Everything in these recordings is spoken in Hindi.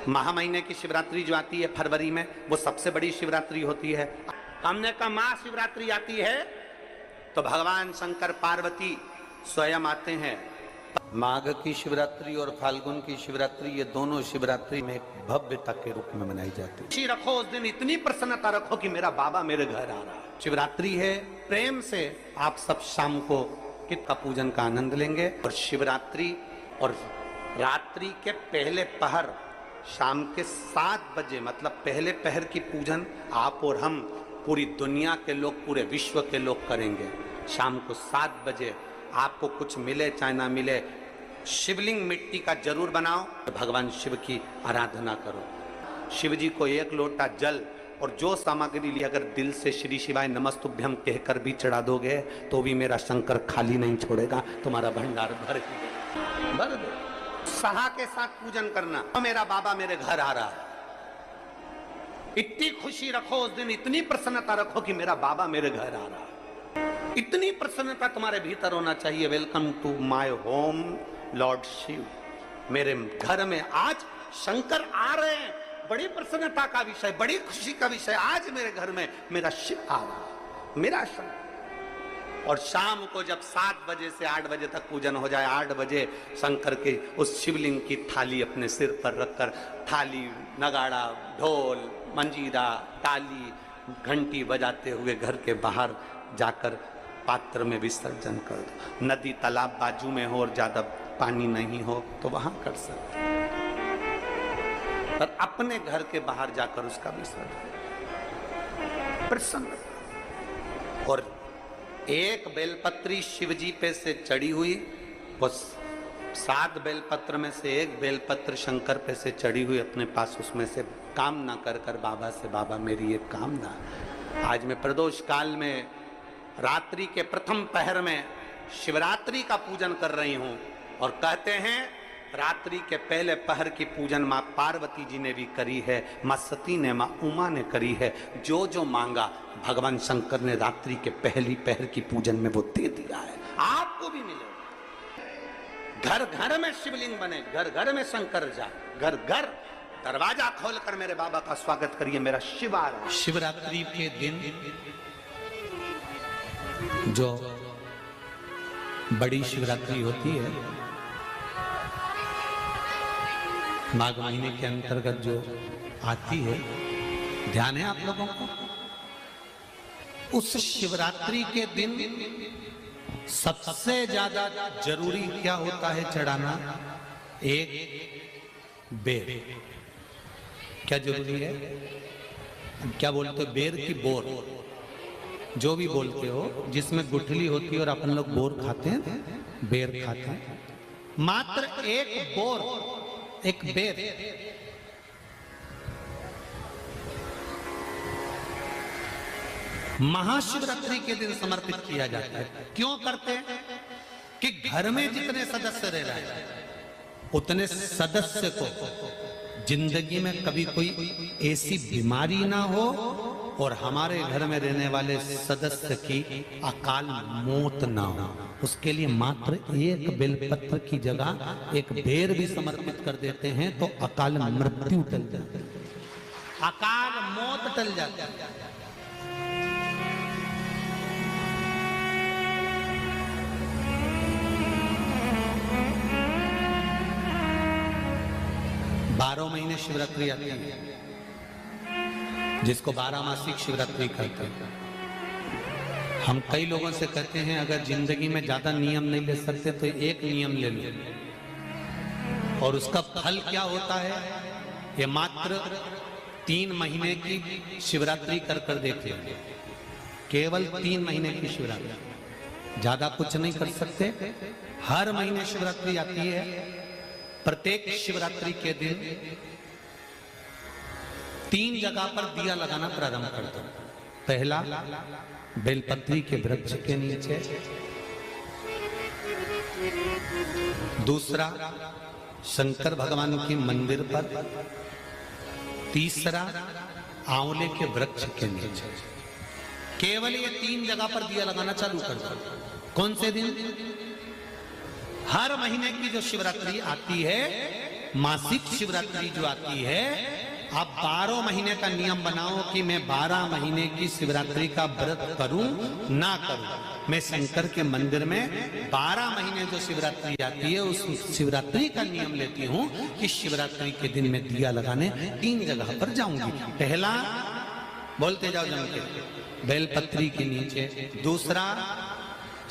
महा महीने की शिवरात्रि जो आती है फरवरी में, वो सबसे बड़ी शिवरात्रि होती है। हमने कहा महाशिवरात्रि आती है तो भगवान शंकर पार्वती स्वयं आते हैं। माघ की शिवरात्रि और फाल्गुन की शिवरात्रि, ये दोनों शिवरात्रि में भव्यता के रूप में मनाई जाती है। खुशी रखो उस दिन, इतनी प्रसन्नता रखो कि मेरा बाबा मेरे घर आ रहा है। शिवरात्रि है, प्रेम से आप सब शाम को कित का पूजन का आनंद लेंगे। और शिवरात्रि और रात्रि के पहले पहर शाम के 7 बजे, मतलब पहले पहर की पूजन आप और हम, पूरी दुनिया के लोग, पूरे विश्व के लोग करेंगे। शाम को 7 बजे आपको कुछ मिले चाहे ना मिले, शिवलिंग मिट्टी का जरूर बनाओ, भगवान शिव की आराधना करो। शिव जी को 1 लोटा जल और जो सामग्री ली, अगर दिल से श्री शिवाय नमस्तुभ्यम कहकर भी चढ़ा दोगे तो भी मेरा शंकर खाली नहीं छोड़ेगा, तुम्हारा भंडार भर दे। सहा के साथ पूजन करना, तो मेरा बाबा मेरे घर आ रहा है। इतनी खुशी रखो उस दिन, इतनी प्रसन्नता रखो कि मेरा बाबा मेरे घर आ रहा है। इतनी प्रसन्नता तुम्हारे भीतर होना चाहिए। Welcome to my home Lord Shiva, मेरे घर में आज शंकर आ रहे हैं। बड़ी प्रसन्नता का विषय, बड़ी खुशी का विषय, आज मेरे घर में मेरा शिव आ रहा है, मेरा शंकर। और शाम को जब 7 बजे से 8 बजे तक पूजन हो जाए, 8 बजे शंकर के उस शिवलिंग की थाली अपने सिर पर रखकर, थाली, नगाड़ा, ढोल, मंजीरा, ताली, घंटी बजाते हुए घर के बाहर जाकर पात्र में विसर्जन कर दो। नदी तालाब बाजू में हो और ज्यादा पानी नहीं हो तो वहां कर सकते, पर अपने घर के बाहर जाकर उसका विसर्जन प्रसन्न। और एक बेलपत्री शिवजी पे से चढ़ी हुई, वो 7 बेलपत्र में से एक बेलपत्र शंकर पे से चढ़ी हुई अपने पास, उसमें से कामना कर बाबा से, बाबा मेरी एक कामना, आज मैं प्रदोष काल में रात्रि के प्रथम पहर में शिवरात्रि का पूजन कर रही हूं। और कहते हैं रात्रि के पहले पहर की पूजन मां पार्वती जी ने भी करी है, मां सती ने, मां उमा ने करी है। जो जो मांगा भगवान शंकर ने रात्रि के पहली पहर की पूजन में वो दे दिया है, आपको भी मिलेगा। घर घर में शिवलिंग बने, घर घर में शंकर जा, घर घर दरवाजा खोलकर मेरे बाबा का स्वागत करिए, मेरा शिव आ रहा है। शिवरात्रि के दिन जो बड़ी शिवरात्रि होती है, माघ महीने के अंतर्गत जो आती है, ध्यान है आप लोगों को? उस शिवरात्रि के दिन सबसे ज्यादा जरूरी क्या होता है चढ़ाना? एक बेर। क्या जरूरी है? क्या बोलते हो? बेर की बोर, जो भी बोलते हो, जिसमें गुठली होती है और अपन लोग बोर खाते हैं, बेर खाते हैं। मात्र एक बोर, एक बेर। महाशिवरात्रि के दिन समर्पित किया जाता है। क्यों करते हैं? कि घर में जितने सदस्य रह रहे हैं, उतने सदस्य को जिंदगी में कभी कोई ऐसी बीमारी ना हो और हमारे घर में रहने वाले सदस्य की अकाल मौत ना हो। उसके लिए मात्र एक बेलपत्र की जगह एक बेर भी समर्पित कर देते हैं तो अकाल मृत्यु टल जाती है, अकाल मौत टल जाती है। 12 महीने शिवरात्रि आती है, जिसको 12 मासिक शिवरात्रि कहते हैं। हम कई लोगों से कहते हैं अगर जिंदगी में ज्यादा नियम नहीं ले सकते तो एक नियम ले लो, और उसका फल क्या होता है ये मात्र 3 महीने की शिवरात्रि कर कर देखते हैं। केवल 3 महीने की शिवरात्रि, ज्यादा कुछ नहीं कर सकते। हर महीने शिवरात्रि आती है। प्रत्येक शिवरात्रि के दिन 3 जगह पर दिया लगाना प्रारंभ कर दो। पहला बेलपत्री के वृक्ष के नीचे, दूसरा शंकर भगवान के मंदिर पर, तीसरा आंवले के वृक्ष के नीचे। केवल ये 3 जगह पर दिया लगाना चालू कर दो। कौन से दिन? हर महीने की जो शिवरात्रि आती है मासिक शिवरात्रि जो आती है, आप 12 महीने का नियम बनाओ कि मैं 12 महीने की शिवरात्रि का व्रत करूं ना करूं। मैं शंकर के मंदिर में 12 महीने जो शिवरात्रि आती है उस शिवरात्रि का नियम लेती हूं कि शिवरात्रि के दिन मैं दिया लगाने 3 जगह पर जाऊंगी। पहला, बोलते जाओ जम के, बेलपत्री के नीचे। दूसरा,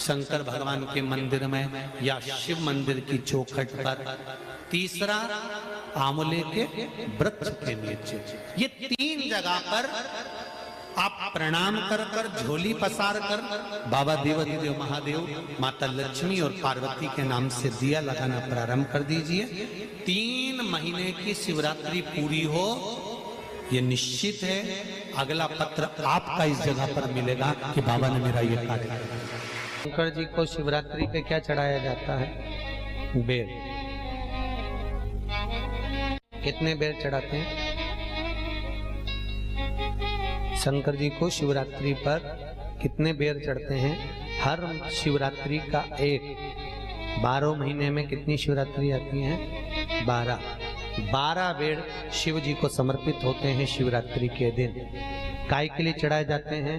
शंकर भगवान के मंदिर में या शिव मंदिर की चौखट पर। तीसरा, आंवले के वृक्ष के नीचे। ये 3 जगह पर आप प्रणाम कर कर, झोली पसार कर बाबा देवाधिदेव महादेव, माता लक्ष्मी और पार्वती के नाम से दिया लगाना प्रारंभ कर दीजिए। 3 महीने की शिवरात्रि पूरी हो, ये निश्चित है अगला पत्र आपका इस जगह पर मिलेगा कि बाबा ने मेरा ये कार्य किया। शंकर जी को शिवरात्रि पे क्या चढ़ाया जाता है? बेर। कितने बेर चढ़ाते हैं? शंकर जी को शिवरात्रि पर कितने बेर चढ़ते हैं? हर शिवरात्रि का एक। 12 महीने में कितनी शिवरात्रि आती हैं? 12 बेर शिव जी को समर्पित होते हैं शिवरात्रि के दिन। काय के लिए चढ़ाए जाते हैं?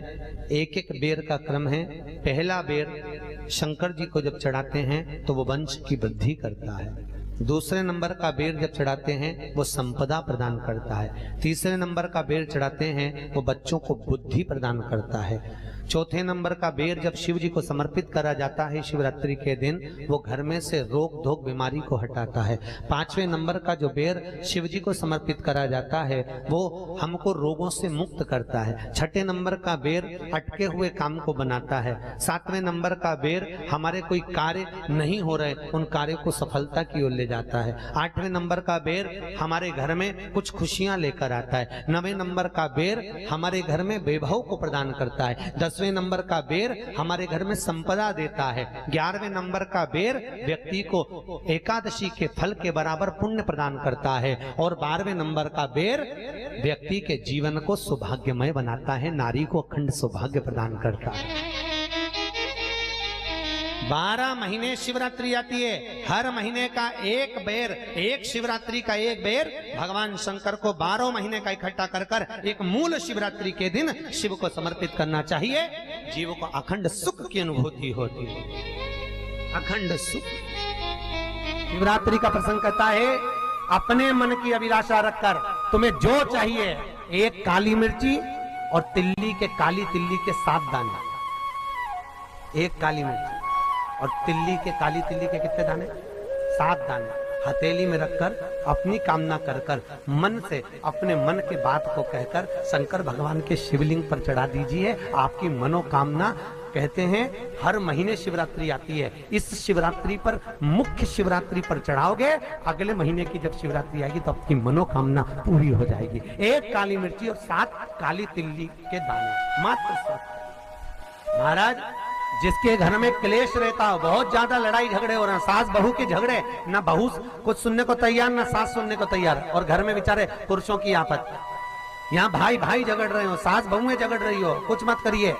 एक बेर का क्रम है। पहला बेर शंकर जी को जब चढ़ाते हैं तो वो वंश की वृद्धि करता है। दूसरे नंबर का बेर जब चढ़ाते हैं वो संपदा प्रदान करता है। तीसरे नंबर का बेर चढ़ाते हैं वो बच्चों को बुद्धि प्रदान करता है। चौथे नंबर का बेर जब शिव जी को समर्पित करा जाता है शिवरात्रि के दिन, वो घर में से रोग धोक बीमारी को हटाता है। 5वें नंबर का जो बेर शिव जी को समर्पित करा जाता है वो हमको रोगों से मुक्त करता है। 6ठे नंबर का बेर अटके हुए काम को बनाता है। 7वें नंबर का बेर हमारे कोई कार्य नहीं हो रहे उन कार्यों को सफलता की ओर ले जाता है। 8वें नंबर का बेर हमारे घर में कुछ खुशियां लेकर आता है। 9वें नंबर का बेर हमारे घर में वैभव को प्रदान करता है। 10वें नंबर का बेर हमारे घर में संपदा देता है। 11वें नंबर का बेर व्यक्ति को एकादशी के फल के बराबर पुण्य प्रदान करता है। और 12वें नंबर का बेर व्यक्ति के जीवन को सौभाग्यमय बनाता है, नारी को अखंड सौभाग्य प्रदान करता है। 12 महीने शिवरात्रि आती है। हर महीने का एक बेर, एक शिवरात्रि का एक बेर भगवान शंकर को 12 महीने का इकट्ठा कर कर एक मूल शिवरात्रि के दिन शिव को समर्पित करना चाहिए। जीव को अखंड सुख की अनुभूति होती है, अखंड सुख। शिवरात्रि का प्रसंग कहता है अपने मन की अभिलाषा रखकर तुम्हें जो चाहिए, एक काली मिर्ची और तिल्ली के, काली तिल्ली के 7 दाने। एक काली मिर्ची और तिल्ली के, काली तिल्ली के कितने दाने? 7 दाने हथेली में रखकर अपनी कामना कर कर मन से अपने मन के बात को कहकर शंकर भगवान के शिवलिंग पर चढ़ा दीजिए। आपकी मनोकामना, कहते हैं हर महीने शिवरात्रि आती है, इस शिवरात्रि पर, मुख्य शिवरात्रि पर चढ़ाओगे, अगले महीने की जब शिवरात्रि आएगी तो आपकी मनोकामना पूरी हो जाएगी। एक काली मिर्ची और 7 काली तिल्ली के दाने, मात्र 7। महाराज, जिसके घर में क्लेश रहता हो, बहुत ज्यादा लड़ाई झगड़े हो रहे हैं, सास बहू के झगड़े, ना बहू कुछ सुनने को तैयार ना सास सुनने को तैयार, और घर में बेचारे पुरुषों की आपत, यहाँ भाई भाई झगड़ रहे हो, सास बहुएं झगड़ रही हो, कुछ मत करिए।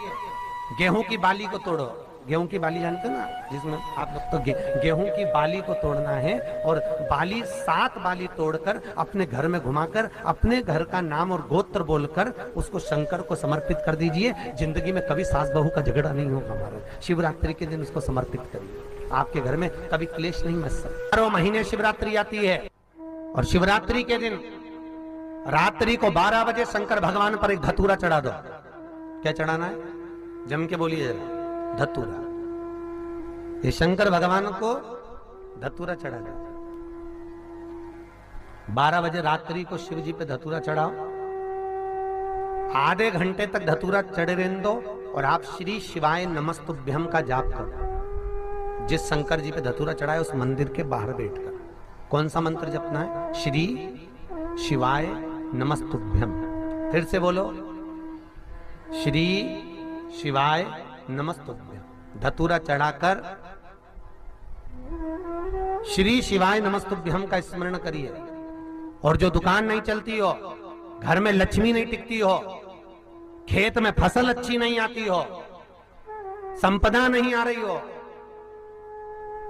गेहूं की बाली को तोड़ो। गेहूं की बाली जानते हो ना, जिसमें आप लोग तो गेहूं की बाली को तोड़ना है, और बाली 7 बाली तोड़कर अपने घर में घुमाकर अपने घर का नाम और गोत्र बोलकर उसको शंकर को समर्पित कर दीजिए। जिंदगी में कभी सास बहू का झगड़ा नहीं होगा हमारा। शिवरात्रि के दिन उसको समर्पित करिए, आपके घर में कभी क्लेश नहीं मच सकता। 12 महीने शिवरात्रि आती है, और शिवरात्रि के दिन रात्रि को 12 बजे शंकर भगवान पर एक धतूरा चढ़ा दो। क्या चढ़ाना है? जम के बोलिए जरा। धतूरा। ये शंकर भगवान को धतूरा चढ़ा दो। 12 बजे रात्रि को शिव जी पे धतूरा चढ़ाओ। आधे घंटे तक धतूरा चढ़े रहने दो, और आप श्री शिवाय नमस्तुभ्यम का जाप करो। जिस शंकर जी पे धतूरा चढ़ाए उस मंदिर के बाहर बैठकर कौन सा मंत्र जपना है? श्री शिवाय नमस्तुभ्यम। फिर से बोलो, श्री शिवाय नमस्तुभ्यम। धतूरा चढ़ाकर श्री शिवाय नमस्तुभ्यम का स्मरण करिए। और जो दुकान नहीं चलती हो, घर में लक्ष्मी नहीं टिकती हो, खेत में फसल अच्छी नहीं आती हो, संपदा नहीं आ रही हो,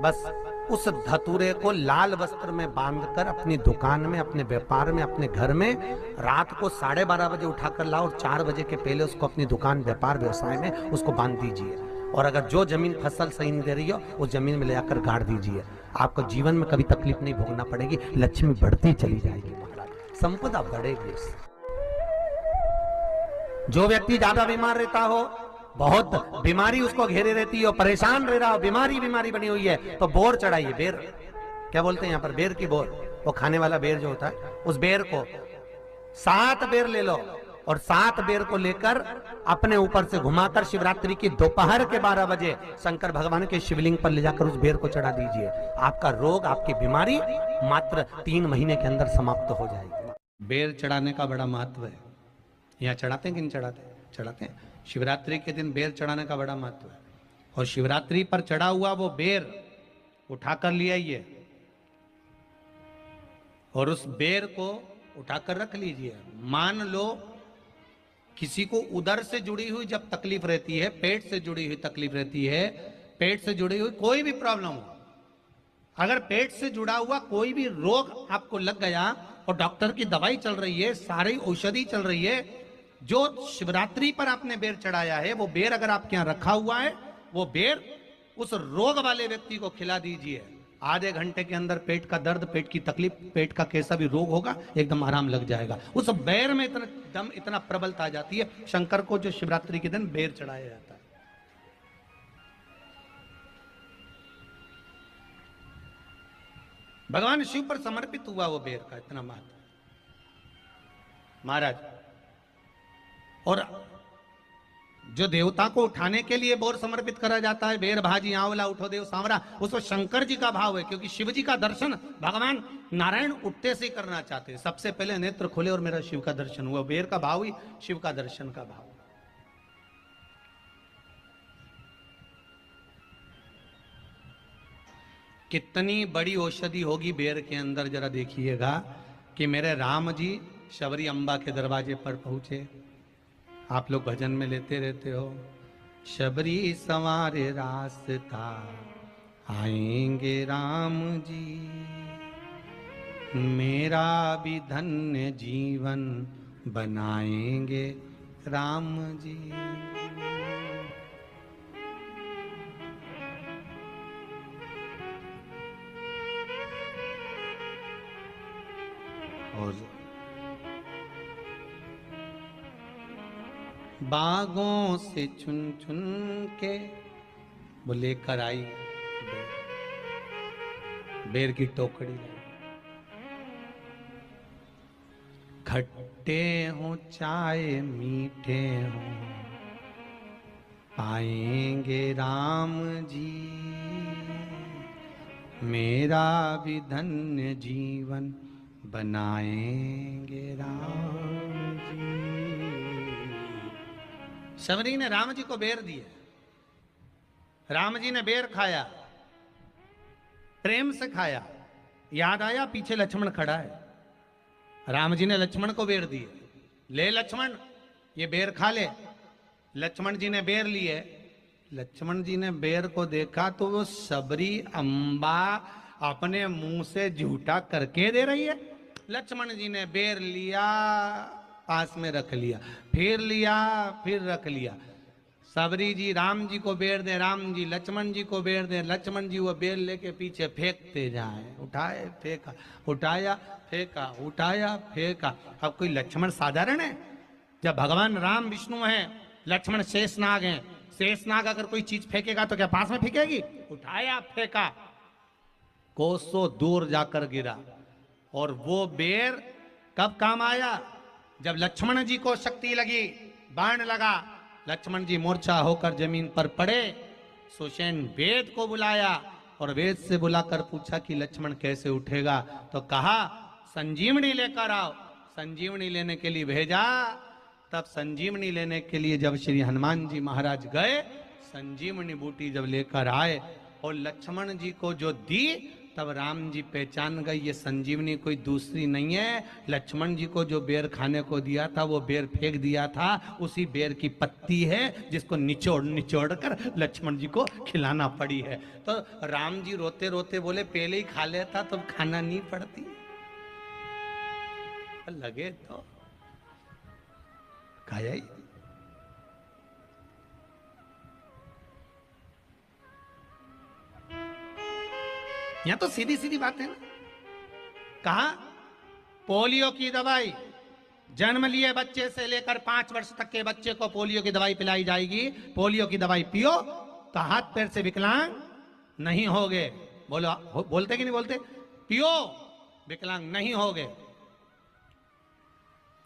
बस उस धतूरे को लाल वस्त्र में बांधकर अपनी दुकान में, अपने व्यापार में, अपने घर में रात को 12:30 बजे उठाकर लाओ और 4 बजे के पहले उसको अपनी दुकान, व्यापार, व्यवसाय में उसको बांध दीजिए। और अगर जो जमीन फसल सही नहीं दे रही हो उस जमीन में ले जाकर गाड़ दीजिए। आपको जीवन में कभी तकलीफ नहीं भोगना पड़ेगी, लक्ष्मी बढ़ती चली जाएगी महाराज, संपदा बढ़ेगी। जो व्यक्ति ज्यादा बीमार रहता हो, बहुत बीमारी उसको घेरे रहती हो, परेशान रह रहा हो, बीमारी बनी हुई है, तो बोर चढ़ाइए। बेर क्या बोलते हैं यहाँ पर, बेर की बोर, वो खाने वाला बेर जो होता है, उस बेर को 7 बेर ले लो और 7 बेर को लेकर अपने ऊपर से घुमाकर शिवरात्रि की दोपहर के 12 बजे शंकर भगवान के शिवलिंग पर ले जाकर उस बेर को चढ़ा दीजिए। आपका रोग, आपकी बीमारी मात्र 3 महीने के अंदर समाप्त हो जाएगी। बेर चढ़ाने का बड़ा महत्व है। यहाँ चढ़ाते हैं कि नहीं चढ़ाते? चढ़ाते हैं। शिवरात्रि के दिन बेर चढ़ाने का बड़ा महत्व है। और शिवरात्रि पर चढ़ा हुआ वो बेर उठाकर ले आइए और उस बेर को उठाकर रख लीजिए। मान लो किसी को उदर से जुड़ी हुई जब तकलीफ रहती है, पेट से जुड़ी हुई तकलीफ रहती है, पेट से जुड़ी हुई कोई भी प्रॉब्लम हो, अगर पेट से जुड़ा हुआ कोई भी रोग आपको लग गया और डॉक्टर की दवाई चल रही है, सारी औषधि चल रही है, जो शिवरात्रि पर आपने बेर चढ़ाया है वो बेर अगर आपके यहां रखा हुआ है, वो बेर उस रोग वाले व्यक्ति को खिला दीजिए। आधे घंटे के अंदर पेट का दर्द, पेट की तकलीफ, पेट का कैसा भी रोग होगा एकदम आराम लग जाएगा। उस बेर में इतना दम, इतना प्रबलता आ जाती है शंकर को, जो शिवरात्रि के दिन बेर चढ़ाया जाता है। भगवान शिव पर समर्पित हुआ वो बेर का इतना महत्व महाराज। और जो देवता को उठाने के लिए बोर समर्पित करा जाता है, बेर भाजी आंवला उठो देव सांवरा, उसमें शंकर जी का भाव है, क्योंकि शिव जी का दर्शन भगवान नारायण उठते से करना चाहते हैं। सबसे पहले नेत्र खुले और मेरा शिव का दर्शन हुआ। बेर का भाव ही शिव का दर्शन का भाव। कितनी बड़ी औषधि होगी बेर के अंदर, जरा देखिएगा कि मेरे राम जी शबरी अम्बा के दरवाजे पर पहुंचे। आप लोग भजन में लेते रहते हो, शबरी संवारे रास्ता आएंगे राम जी, मेरा भी धन्य जीवन बनाएंगे राम जी। और बागों से चुन चुन के वो लेकर आई बेर की टोकरी। खट्टे हो चाहे मीठे हो पाएंगे राम जी, मेरा भी धन्य जीवन बनाएंगे राम जी। शबरी ने राम जी को बेर दिए, राम जी ने बेर खाया, प्रेम से खाया। याद आया पीछे लक्ष्मण खड़ा है, राम जी ने लक्ष्मण को बेर दिए, ले लक्ष्मण ये बेर खा ले। लक्ष्मण जी ने बेर लिए, लक्ष्मण जी ने बेर को देखा तो वो शबरी अम्बा अपने मुंह से झूठा करके दे रही है। लक्ष्मण जी ने बेर लिया, पास में रख लिया, फिर लिया, फिर रख लिया। शबरी जी राम जी को बेर दे, राम जी लक्ष्मण जी को बेर दे, लक्ष्मण जी वो बेर लेके पीछे फेंकते जाए। उठाए फेंका, उठाया फेंका, उठाया फेंका। अब कोई लक्ष्मण साधारण है? जब भगवान राम विष्णु हैं, लक्ष्मण शेषनाग हैं। शेषनाग अगर कोई चीज फेंकेगा तो क्या पास में फेंकेगी? उठाया फेंका, कोसों दूर जाकर गिरा। और वो बेर कब काम आया? जब लक्ष्मण जी को शक्ति लगी, बाण लगा, लक्ष्मण जी मूर्छा होकर जमीन पर पड़े। सुषेण वेद को बुलाया और वेद से बुलाकर पूछा कि लक्ष्मण कैसे उठेगा? तो कहा संजीवनी लेकर आओ। संजीवनी लेने के लिए भेजा। तब संजीवनी लेने के लिए जब श्री हनुमान जी महाराज गए, संजीवनी बूटी जब लेकर आए और लक्ष्मण जी को जो दी, तब राम जी पहचान गए ये संजीवनी कोई दूसरी नहीं है। लक्ष्मण जी को जो बेर खाने को दिया था वो बेर फेंक दिया था, उसी बेर की पत्ती है जिसको निचोड़ निचोड़ कर लक्ष्मण जी को खिलाना पड़ी है। तो राम जी रोते रोते बोले पहले ही खा लेता तो खाना नहीं पड़ती। लगे तो खाया ही। यहां तो सीधी सीधी बात है ना। कहा पोलियो की दवाई जन्म लिए बच्चे से लेकर 5 वर्ष तक के बच्चे को पोलियो की दवाई पिलाई जाएगी। पोलियो की दवाई पियो तो हाथ पैर से विकलांग नहीं होगे। बोलो बोलते कि नहीं बोलते? पियो विकलांग नहीं होगे।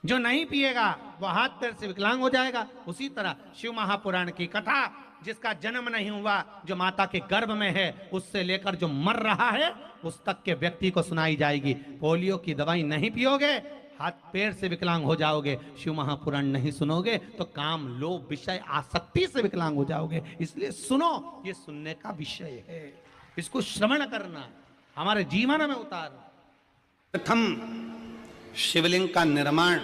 जो नहीं पिएगा वो हाथ पैर से विकलांग हो जाएगा। उसी तरह शिव महापुराण की कथा, जिसका जन्म नहीं हुआ, जो माता के गर्भ में है, उससे लेकर जो मर रहा है उस तक के व्यक्ति को सुनाई जाएगी। पोलियो की दवाई नहीं पियोगे, हाथ पैर से विकलांग हो जाओगे। शिव महापुराण नहीं सुनोगे तो काम, लोभ, विषय, आसक्ति से विकलांग हो जाओगे। इसलिए सुनो, ये सुनने का विषय है, इसको श्रवण करना, हमारे जीवन में उतारना। प्रथम शिवलिंग का निर्माण,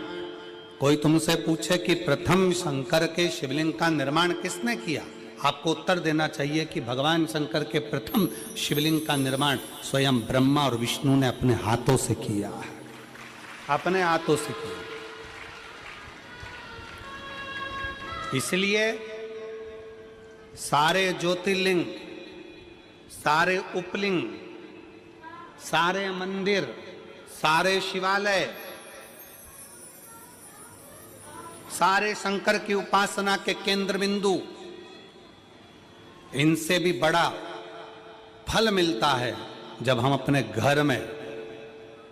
कोई तुमसे पूछे कि प्रथम शंकर के शिवलिंग का निर्माण किसने किया, आपको उत्तर देना चाहिए कि भगवान शंकर के प्रथम शिवलिंग का निर्माण स्वयं ब्रह्मा और विष्णु ने अपने हाथों से किया है, अपने हाथों से किया। इसलिए सारे ज्योतिर्लिंग, सारे उपलिंग, सारे मंदिर, सारे शिवालय, सारे शंकर की उपासना के केंद्र बिंदु, इनसे भी बड़ा फल मिलता है जब हम अपने घर में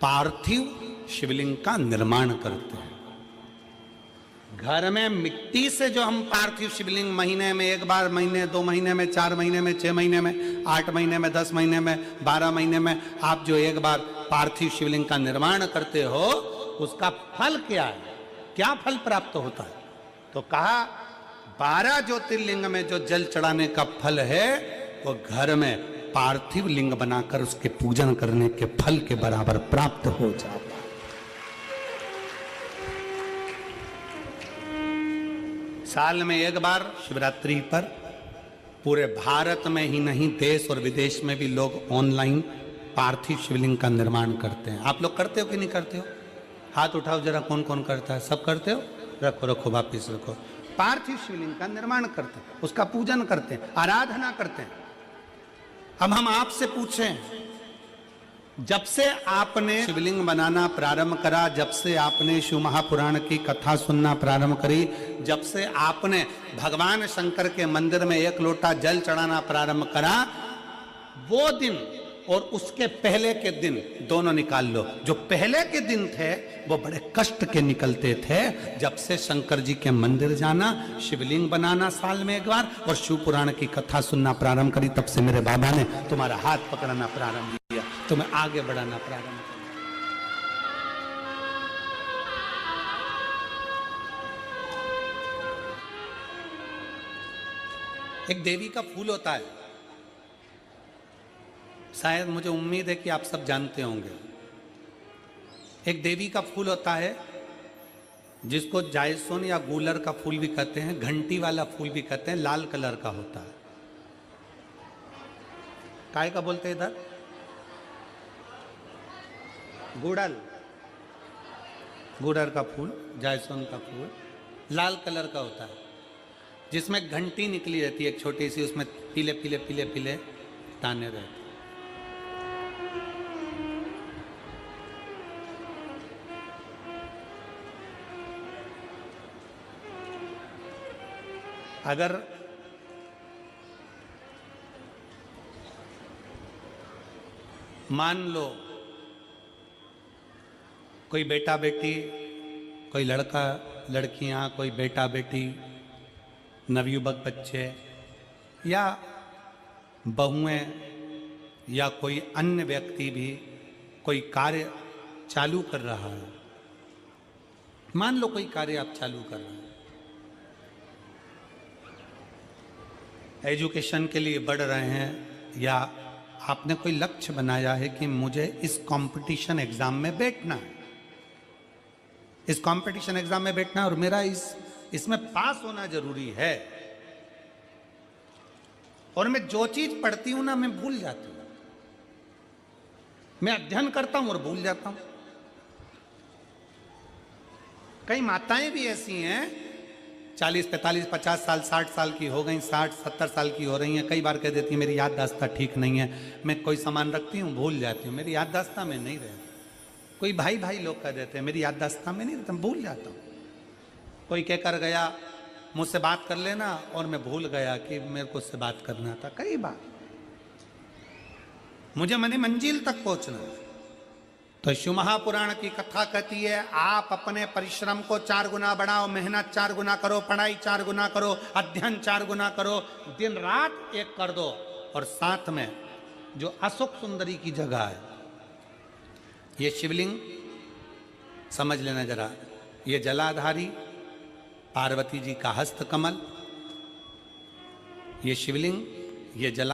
पार्थिव शिवलिंग का निर्माण करते हैं। घर में मिट्टी से जो हम पार्थिव शिवलिंग महीने में एक बार, महीने 2 महीने में, 4 महीने में, 6 महीने में, 8 महीने में, 10 महीने में, 12 महीने में आप जो एक बार पार्थिव शिवलिंग का निर्माण करते हो, उसका फल क्या है, क्या फल प्राप्त होता है? तो कहा 12 ज्योतिर्लिंग में जो जल चढ़ाने का फल है वो घर में पार्थिव लिंग बनाकर उसके पूजन करने के फल के बराबर प्राप्त हो जाता है। साल में एक बार शिवरात्रि पर पूरे भारत में ही नहीं, देश और विदेश में भी लोग ऑनलाइन पार्थिव शिवलिंग का निर्माण करते हैं। आप लोग करते हो कि नहीं करते हो? हाथ उठाओ जरा, कौन कौन करता है? सब करते हो? रखो रखो, वापिस रखो। पार्थिव शिवलिंग का निर्माण करते हैं, उसका पूजन करते हैं, आराधना करते हैं। अब हम आपसे पूछें, जब से आपने शिवलिंग बनाना प्रारंभ करा, जब से आपने शिव महापुराण की कथा सुनना प्रारंभ करी, जब से आपने भगवान शंकर के मंदिर में 1 लोटा जल चढ़ाना प्रारंभ करा, वो दिन और उसके पहले के दिन दोनों निकाल लो। जो पहले के दिन थे वो बड़े कष्ट के निकलते थे। जब से शंकर जी के मंदिर जाना, शिवलिंग बनाना साल में एक बार और शिव पुराण की कथा सुनना प्रारंभ करी, तब से मेरे बाबा ने तुम्हारा हाथ पकड़ना प्रारंभ किया, तुम्हें आगे बढ़ाना प्रारंभ किया। एक देवी का फूल होता है, शायद मुझे उम्मीद है कि आप सब जानते होंगे। एक देवी का फूल होता है जिसको जायसोन या गूलर का फूल भी कहते हैं, घंटी वाला फूल भी कहते हैं, लाल कलर का होता है। काय का बोलते हैं इधर? गुड़ल, गुड़र का फूल, जायसोन का फूल लाल कलर का होता है, जिसमें घंटी निकली रहती है एक छोटी सी, उसमें पीले पीले पीले पीले दाने रहते हैं। अगर मान लो कोई बेटा बेटी, कोई लड़का लड़कियां, कोई बेटा बेटी, नवयुवक बच्चे या बहुएं या कोई अन्य व्यक्ति भी कोई कार्य चालू कर रहा है, मान लो कोई कार्य आप चालू कर रहे हैं, एजुकेशन के लिए बढ़ रहे हैं या आपने कोई लक्ष्य बनाया है कि मुझे इस कंपटीशन एग्जाम में बैठना है, इस कंपटीशन एग्जाम में बैठना है और मेरा इसमें पास होना जरूरी है, और मैं जो चीज पढ़ती हूं ना मैं भूल जाती हूं, मैं अध्ययन करता हूं और भूल जाता हूं। कई माताएं भी ऐसी हैं 40, 45, 50 साल, 60 साल की हो गई, 60, 70 साल की हो रही हैं, कई बार कह देती हैं मेरी याददाश्त ठीक नहीं है, मैं कोई सामान रखती हूँ भूल जाती हूँ, मेरी याददाश्त में नहीं रहती। कोई भाई भाई लोग कह देते हैं मेरी याददाश्त में नहीं रहता, मैं भूल जाता हूँ। कोई कहकर गया मुझसे बात कर लेना और मैं भूल गया कि मेरे को उससे बात करना था। कई बार मुझे मनी मंजिल तक पहुंचना है। तो शिव महापुराण की कथा कहती है आप अपने परिश्रम को 4 गुना बढ़ाओ, मेहनत 4 गुना करो, पढ़ाई 4 गुना करो, अध्ययन 4 गुना करो, दिन रात एक कर दो। और साथ में जो अशोक सुंदरी की जगह है, ये शिवलिंग समझ लेना जरा, ये जलाधारी पार्वती जी का हस्त कमल, ये शिवलिंग, ये जला